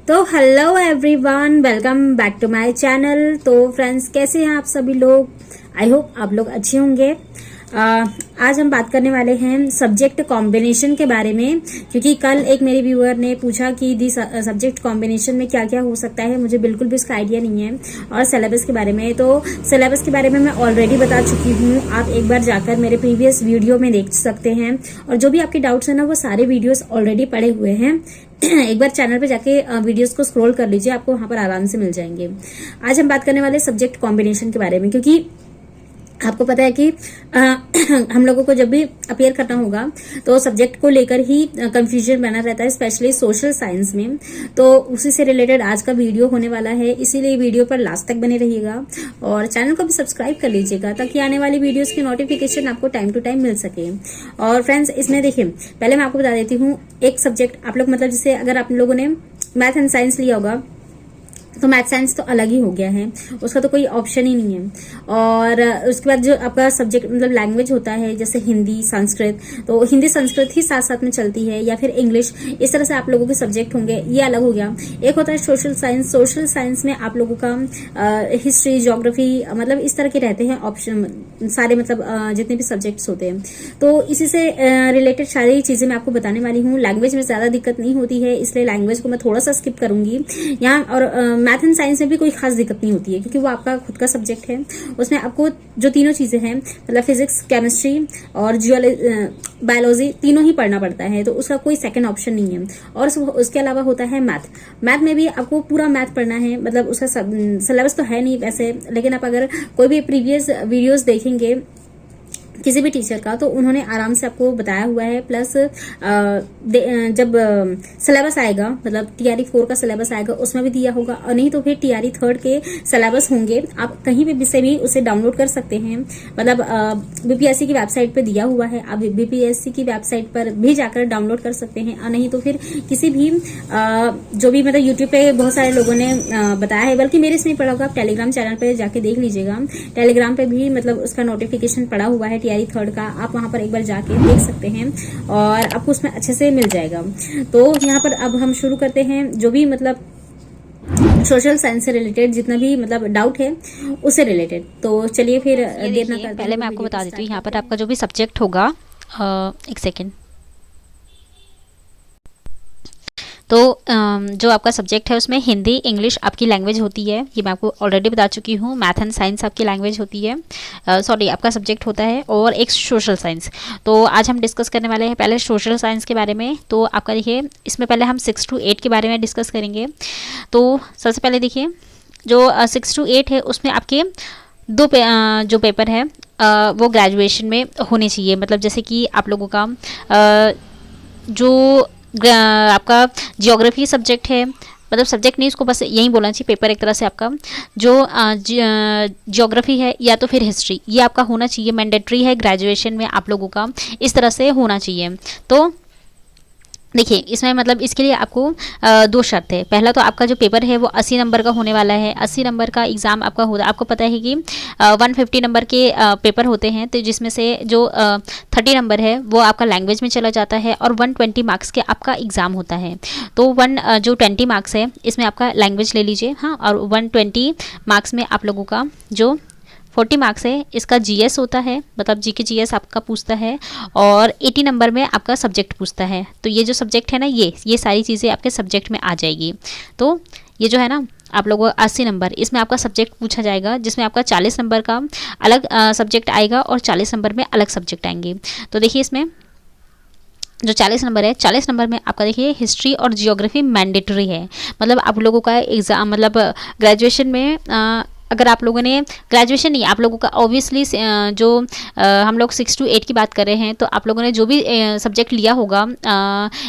तो hello everyone, welcome back to my channel. तो friends, कैसे हैं आप सभी लोग? आई होप आप लोग अच्छे होंगे। आज हम बात करने वाले हैं सब्जेक्ट कॉम्बिनेशन के बारे में, क्योंकि कल एक मेरे व्यूअर ने पूछा कि दी सब्जेक्ट कॉम्बिनेशन में क्या क्या हो सकता है। मुझे बिल्कुल भी इसका आइडिया नहीं है। और सिलेबस के बारे में, तो सिलेबस के बारे में मैं ऑलरेडी बता चुकी हूँ। आप एक बार जाकर मेरे प्रीवियस वीडियो में देख सकते हैं, और जो भी आपके डाउट्स है ना, वो सारे वीडियोस ऑलरेडी पड़े हुए हैं। एक बार चैनल पे जाके वीडियोस को स्क्रॉल कर लीजिए, आपको वहां पर आराम से मिल जाएंगे। आज हम बात करने वाले सब्जेक्ट कॉम्बिनेशन के बारे में, क्योंकि आपको पता है कि हम लोगों को जब भी अपियर करना होगा तो सब्जेक्ट को लेकर ही कंफ्यूजन बना रहता है, स्पेशली सोशल साइंस में। तो उसी से रिलेटेड आज का वीडियो होने वाला है, इसीलिए वीडियो पर लास्ट तक बने रहिएगा और चैनल को भी सब्सक्राइब कर लीजिएगा, ताकि आने वाली वीडियोस की नोटिफिकेशन आपको टाइम टू टाइम मिल सके। और फ्रेंड्स, इसमें देखिए, पहले मैं आपको बता देती हूँ, एक सब्जेक्ट आप लोग, मतलब जैसे अगर आप लोगों ने मैथ एंड साइंस लिया होगा तो मैथ साइंस तो अलग ही हो गया है, उसका तो कोई ऑप्शन ही नहीं है। और उसके बाद जो आपका सब्जेक्ट मतलब लैंग्वेज होता है, जैसे हिंदी संस्कृत, तो हिंदी संस्कृत ही साथ साथ में चलती है, या फिर इंग्लिश, इस तरह से आप लोगों के सब्जेक्ट होंगे, ये अलग हो गया। एक होता है सोशल साइंस। सोशल साइंस में आप लोगों का हिस्ट्री, ज्योग्राफी, मतलब इस तरह के रहते हैं ऑप्शन सारे, मतलब जितने भी सब्जेक्ट्स होते हैं। तो इसी से रिलेटेड सारी चीजें मैं आपको बताने वाली हूँ। लैंग्वेज में ज्यादा दिक्कत नहीं होती है, इसलिए लैंग्वेज को मैं थोड़ा सा स्किप करूंगी यहाँ। और मैथ एंड साइंस में भी कोई खास दिक्कत नहीं होती है, क्योंकि वो आपका खुद का सब्जेक्ट है। उसमें आपको जो तीनों चीजें हैं, मतलब फिजिक्स, केमिस्ट्री और बायोलॉजी, तीनों ही पढ़ना पड़ता है, तो उसका कोई सेकंड ऑप्शन नहीं है। और उसके अलावा होता है मैथ। मैथ में भी आपको पूरा मैथ पढ़ना है, मतलब उसका सिलेबस तो है नहीं वैसे, लेकिन आप अगर कोई भी प्रीवियस वीडियोस देखेंगे किसी भी टीचर का, तो उन्होंने आराम से आपको बताया हुआ है। प्लस जब सिलेबस आएगा, मतलब टीआरई 4 का सिलेबस आएगा, उसमें भी दिया होगा, और नहीं तो फिर टीआरई 3 के सिलेबस होंगे। आप कहीं भी से भी उसे डाउनलोड कर सकते हैं, मतलब बीपीएससी की वेबसाइट पे दिया हुआ है, आप बीपीएससी की वेबसाइट पर भी जाकर डाउनलोड कर सकते हैं। और नहीं तो फिर किसी भी जो भी, मतलब यूट्यूब पे बहुत सारे लोगों ने बताया है, बल्कि मेरे इसमें पड़ा होगा, आप टेलीग्राम चैनल पे जाके देख लीजिएगा। टेलीग्राम पे भी मतलब उसका नोटिफिकेशन पड़ा हुआ है टीआरई 3 का, आप वहां पर एक बार जाके देख सकते हैं और आपको उसमें अच्छे से मिल जाएगा। तो यहाँ पर अब हम शुरू करते हैं, जो भी मतलब सोशल साइंस से रिलेटेड जितना भी मतलब डाउट है उससे रिलेटेड। तो चलिए फिर देर ना करते, पहले मैं आपको बता देती हूँ, यहाँ पर आपका जो भी सब्जेक्ट होगा, एक सेकेंड। तो जो आपका सब्जेक्ट है उसमें हिंदी, इंग्लिश आपकी लैंग्वेज होती है, ये मैं आपको ऑलरेडी बता चुकी हूँ। मैथ एंड साइंस आपकी लैंग्वेज होती है, सॉरी आपका सब्जेक्ट होता है, और एक सोशल साइंस। तो आज हम डिस्कस करने वाले हैं पहले सोशल साइंस के बारे में। तो आपका देखिए, इसमें पहले हम 6 to 8 के बारे में डिस्कस करेंगे। तो सबसे पहले देखिए, जो 6 to 8 है उसमें आपके जो पेपर है वो ग्रेजुएशन में होने चाहिए। मतलब जैसे कि आप लोगों का जो आपका जियोग्राफी सब्जेक्ट है, मतलब सब्जेक्ट नहीं, उसको बस यही बोलना चाहिए, पेपर एक तरह से आपका जो जियोग्राफी है या तो फिर हिस्ट्री, ये आपका होना चाहिए, मैंडेटरी है ग्रेजुएशन में आप लोगों का, इस तरह से होना चाहिए। तो देखिए, इसमें मतलब इसके लिए आपको 2 शर्त है। पहला तो आपका जो पेपर है वो 80 नंबर का होने वाला है। 80 नंबर का एग्ज़ाम आपका होगा। आपको पता है कि 150 नंबर के पेपर होते हैं, तो जिसमें से जो 30 नंबर है वो आपका लैंग्वेज में चला जाता है, और 120 मार्क्स के आपका एग्ज़ाम होता है। तो जो 20 मार्क्स है इसमें आपका लैंग्वेज ले लीजिए, हाँ, और 120 मार्क्स में आप लोगों का जो 40 मार्क्स है इसका जीएस होता है, मतलब जीके जीएस आपका पूछता है, और 80 नंबर में आपका सब्जेक्ट पूछता है। तो ये जो सब्जेक्ट है ना, ये सारी चीज़ें आपके सब्जेक्ट में आ जाएगी। तो ये जो है ना, आप लोगों को 80 नंबर इसमें आपका सब्जेक्ट पूछा जाएगा, जिसमें आपका 40 नंबर का अलग सब्जेक्ट आएगा और 40 नंबर में अलग सब्जेक्ट आएंगे। तो देखिए, इसमें जो 40 नंबर है, 40 नंबर में आपका देखिए हिस्ट्री और जियोग्राफी मैंडेटरी है। मतलब आप लोगों का एग्ज़ाम, मतलब ग्रेजुएशन में अगर आप लोगों ने ग्रेजुएशन नहीं, आप लोगों का ऑब्वियसली जो हम लोग 6 to 8 की बात कर रहे हैं, तो आप लोगों ने जो भी सब्जेक्ट लिया होगा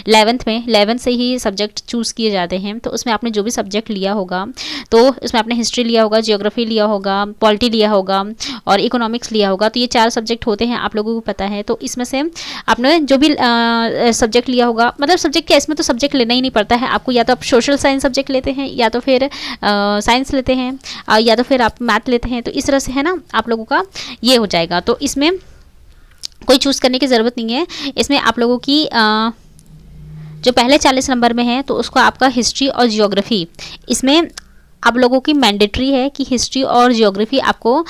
11th से ही सब्जेक्ट चूज़ किए जाते हैं। तो उसमें आपने जो भी सब्जेक्ट लिया होगा, तो उसमें आपने हिस्ट्री लिया होगा, जियोग्राफी लिया होगा, पॉलिटी लिया होगा और इकोनॉमिक्स लिया होगा। तो ये 4 सब्जेक्ट होते हैं, आप लोगों को पता है। तो इसमें से आपने जो भी सब्जेक्ट लिया होगा, मतलब सब्जेक्ट क्या, इसमें तो सब्जेक्ट लेना ही नहीं पड़ता है आपको, या तो आप सोशल साइंस सब्जेक्ट लेते हैं, या तो फिर साइंस लेते हैं, या तो फिर आप मैथ लेते हैं। तो इस तरह से है ना, आप लोगों का ये हो जाएगा। तो इसमें कोई चूज़ करने की ज़रूरत नहीं है। इसमें आप लोगों की जो पहले 40 नंबर में है तो उसको आपका हिस्ट्री और जियोग्राफी, इसमें आप लोगों की मैंडेटरी है कि हिस्ट्री और जियोग्राफी आपको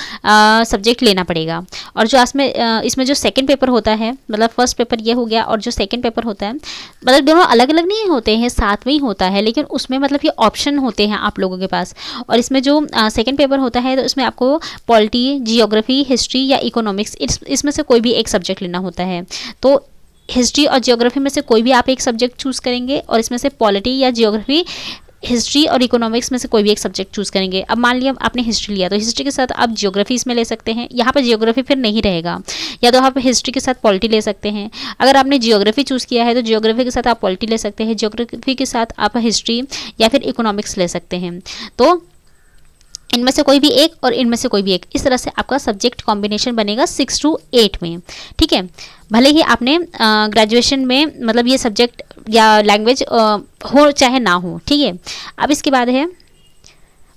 सब्जेक्ट लेना पड़ेगा। और जो इसमें जो सेकंड पेपर होता है, मतलब फर्स्ट पेपर ये हो गया, और जो सेकंड पेपर होता है, मतलब दोनों अलग अलग नहीं होते हैं, साथ में ही होता है, लेकिन उसमें मतलब ये ऑप्शन होते हैं आप लोगों के पास। और इसमें जो सेकंड पेपर होता है तो इसमें आपको पॉलिटी, जियोग्राफी, हिस्ट्री या इकोनॉमिक्स, इसमें से कोई भी एक सब्जेक्ट लेना होता है। तो हिस्ट्री और जियोग्राफी में से कोई भी आप एक सब्जेक्ट चूज़ करेंगे, और इसमें से पॉलिटी या जियोग्राफी, हिस्ट्री और इकोनॉमिक्स में से कोई भी एक सब्जेक्ट चूज़ करेंगे। अब मान लिया आपने हिस्ट्री लिया तो हिस्ट्री के साथ आप जियोग्राफी इसमें ले सकते हैं, यहाँ पर जियोग्राफी फिर नहीं रहेगा, या तो आप हिस्ट्री के साथ पॉलिटी ले सकते हैं। अगर आपने जियोग्राफी चूज़ किया है तो जियोग्राफी के साथ आप पॉलिटी ले सकते हैं, जियोग्राफी के साथ आप हिस्ट्री या फिर इकोनॉमिक्स ले सकते हैं। तो इनमें से कोई भी एक और इनमें से कोई भी एक, इस तरह से आपका सब्जेक्ट कॉम्बिनेशन बनेगा 6 to 8 में। ठीक है, भले ही आपने ग्रेजुएशन में मतलब ये सब्जेक्ट या लैंग्वेज हो चाहे ना हो। ठीक है, अब इसके बाद है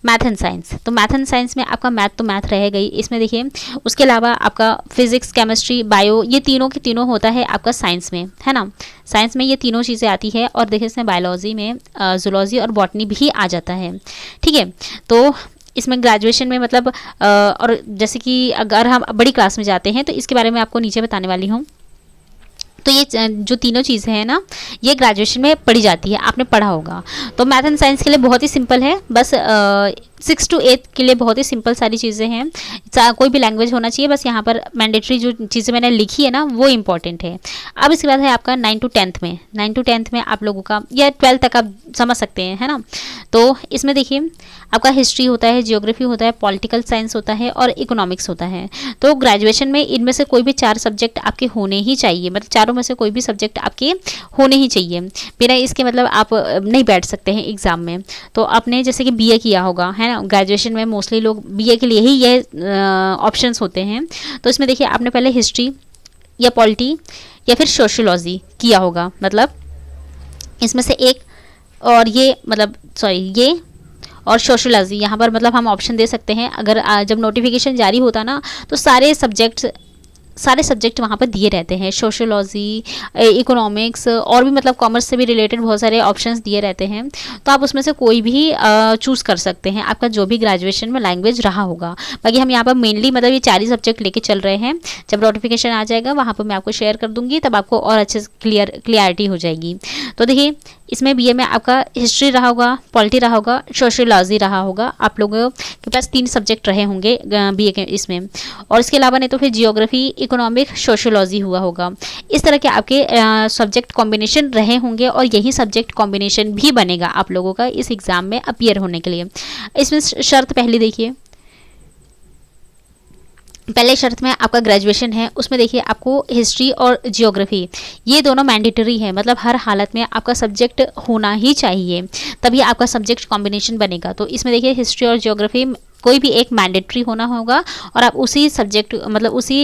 मैथ एंड साइंस। तो मैथ एंड साइंस में आपका मैथ तो मैथ रहेगा ही, इसमें देखिए उसके अलावा आपका फिजिक्स, केमिस्ट्री, बायो, ये तीनों के तीनों होता है आपका साइंस में, है ना। साइंस में ये तीनों चीज़ें आती है, और देखिए इसमें बायोलॉजी में जूलॉजी और बॉटनी भी आ जाता है। ठीक है, तो इसमें ग्रेजुएशन में मतलब और जैसे कि अगर हम बड़ी क्लास में जाते हैं तो इसके बारे में आपको नीचे बताने वाली हूँ। तो ये जो तीनों चीज़ें हैं ना, ये ग्रेजुएशन में पढ़ी जाती है, आपने पढ़ा होगा। तो मैथ एंड साइंस के लिए बहुत ही सिंपल है, बस 6 to 8 के लिए बहुत ही सिंपल सारी चीज़ें हैं। कोई भी लैंग्वेज होना चाहिए, बस यहाँ पर मैंडेटरी जो चीज़ें मैंने लिखी है ना वो इंपॉर्टेंट है। अब इसके बाद है आपका 9 to 10th में। 9 to 10th में आप लोगों का, या 12 तक आप समझ सकते हैं, है ना। तो इसमें देखिए आपका हिस्ट्री होता है, जियोग्राफी होता है, पॉलिटिकल साइंस होता है और इकोनॉमिक्स होता है। तो ग्रेजुएशन में इनमें से कोई भी 4 सब्जेक्ट आपके होने ही चाहिए, मतलब चारों में से कोई भी सब्जेक्ट आपके होने ही चाहिए। बिना इसके मतलब आप नहीं बैठ सकते हैं एग्ज़ाम में। तो आपने जैसे कि बीए किया होगा, है ना, ग्रेजुएशन में मोस्टली लोग बीए के लिए ही ये ऑप्शंस होते हैं। तो इसमें देखिए आपने पहले हिस्ट्री या पॉलिटी या फिर सोशियोलॉजी किया होगा, मतलब इसमें से एक, और ये मतलब ये और सोशियोलॉजी, यहाँ पर मतलब हम ऑप्शन दे सकते हैं। अगर जब नोटिफिकेशन जारी होता ना तो सारे सब्जेक्ट वहाँ पर दिए रहते हैं, सोशियोलॉजी, इकोनॉमिक्स और भी मतलब कॉमर्स से भी रिलेटेड बहुत सारे ऑप्शंस दिए रहते हैं। तो आप उसमें से कोई भी चूज़ कर सकते हैं, आपका जो भी ग्रेजुएशन में लैंग्वेज रहा होगा। बाकी हम यहाँ पर मेनली मतलब ये 4 ही सब्जेक्ट लेके चल रहे हैं। जब नोटिफिकेशन आ जाएगा वहाँ पर मैं आपको शेयर कर दूँगी, तब आपको और अच्छे से क्लियरिटी हो जाएगी। तो देखिए इसमें बीए में आपका हिस्ट्री रहा होगा, पॉलिटी रहा होगा, सोशियोलॉजी रहा होगा, आप लोगों के पास 3 सब्जेक्ट रहे होंगे बीए के इसमें। और इसके अलावा नहीं तो फिर जियोग्राफी, इकोनॉमिक, सोशियोलॉजी हुआ होगा। इस तरह के आपके सब्जेक्ट कॉम्बिनेशन रहे होंगे, और यही सब्जेक्ट कॉम्बिनेशन भी बनेगा आप लोगों का इस एग्ज़ाम में अपीयर होने के लिए। इसमें शर्त पहली देखिए, पहले शर्त में आपका ग्रेजुएशन है, उसमें देखिए आपको हिस्ट्री और जियोग्राफी ये दोनों मैंडेटरी है, मतलब हर हालत में आपका सब्जेक्ट होना ही चाहिए, तभी आपका सब्जेक्ट कॉम्बिनेशन बनेगा। तो इसमें देखिए हिस्ट्री और जियोग्राफी कोई भी एक मैंडेटरी होना होगा, और आप उसी सब्जेक्ट मतलब उसी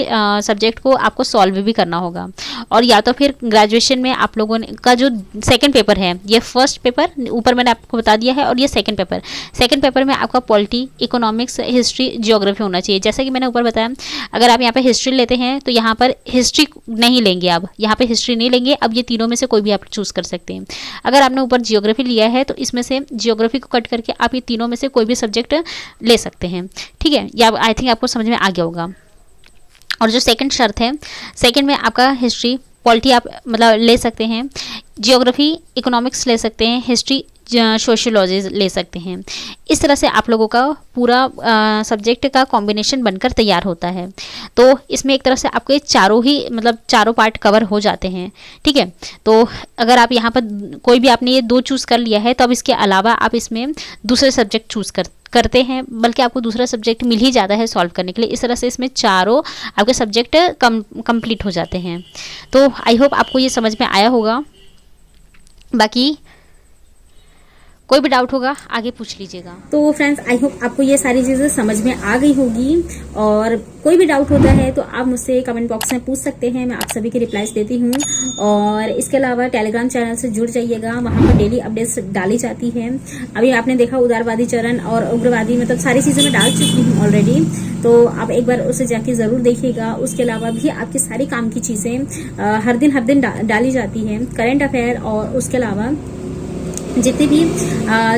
सब्जेक्ट को आपको सॉल्व भी करना होगा। और या तो फिर ग्रेजुएशन में आप लोगों ने का जो सेकंड पेपर है, ये फर्स्ट पेपर ऊपर मैंने आपको बता दिया है, और ये सेकंड पेपर में आपका पॉलिटी, इकोनॉमिक्स, हिस्ट्री, जियोग्राफी होना चाहिए। जैसा कि मैंने ऊपर बताया, अगर आप यहाँ पर हिस्ट्री लेते हैं तो यहाँ पर हिस्ट्री नहीं लेंगे, अब यहाँ पर हिस्ट्री नहीं लेंगे, अब ये तीनों में से कोई भी आप चूज़ कर सकते हैं। अगर आपने ऊपर जियोग्राफी लिया है तो इसमें से जियोग्राफी को कट करके आप ये तीनों में से कोई भी सब्जेक्ट ले सकते हैं। ठीक है, या आई थिंक आपको समझ में आ गया होगा। और जो सेकंड शर्त है, सेकंड में आपका हिस्ट्री, पॉलिटी आप मतलब ले सकते हैं, जियोग्राफी, इकोनॉमिक्स ले सकते हैं, हिस्ट्री, सोशियोलॉजी ले सकते हैं। इस तरह से आप लोगों का पूरा सब्जेक्ट का कॉम्बिनेशन बनकर तैयार होता है। तो इसमें एक तरह से आपके चारों पार्ट कवर हो जाते हैं। ठीक है, तो अगर आप यहाँ पर कोई भी आपने ये 2 चूज़ कर लिया है, तो अब इसके अलावा आप इसमें दूसरे सब्जेक्ट चूज़ करते हैं, बल्कि आपको दूसरा सब्जेक्ट मिल ही जाता है सॉल्व करने के लिए। इस तरह से इसमें चारों आपके सब्जेक्ट कंप्लीट हो जाते हैं। तो आई होप आपको ये समझ में आया होगा। बाकी कोई भी डाउट होगा आगे पूछ लीजिएगा। तो फ्रेंड्स आई होप आपको ये सारी चीजें समझ में आ गई होगी, और कोई भी डाउट होता है तो आप मुझसे कमेंट बॉक्स में पूछ सकते हैं, मैं आप सभी के रिप्लाईज देती हूँ। और इसके अलावा टेलीग्राम चैनल से जुड़ जाइएगा, वहां पर डेली अपडेट्स डाली जाती है। अभी आपने देखा उदारवादी चरण और उग्रवादी, मतलब सारी चीजें मैं डाल चुकी हूँ ऑलरेडी, तो आप एक बार उसे जाके जरूर देखिएगा। उसके अलावा भी आपकी सारी काम की चीजें हर दिन डाली जाती है, करंट अफेयर और उसके अलावा जितनी भी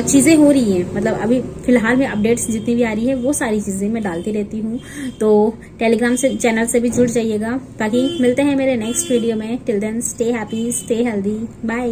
चीजें हो रही हैं, मतलब अभी फिलहाल में अपडेट्स जितनी भी आ रही है वो सारी चीजें मैं डालती रहती हूँ। तो टेलीग्राम से चैनल से भी जुड़ जाइएगा। बाकी मिलते हैं मेरे नेक्स्ट वीडियो में। Till then stay happy, stay healthy, bye.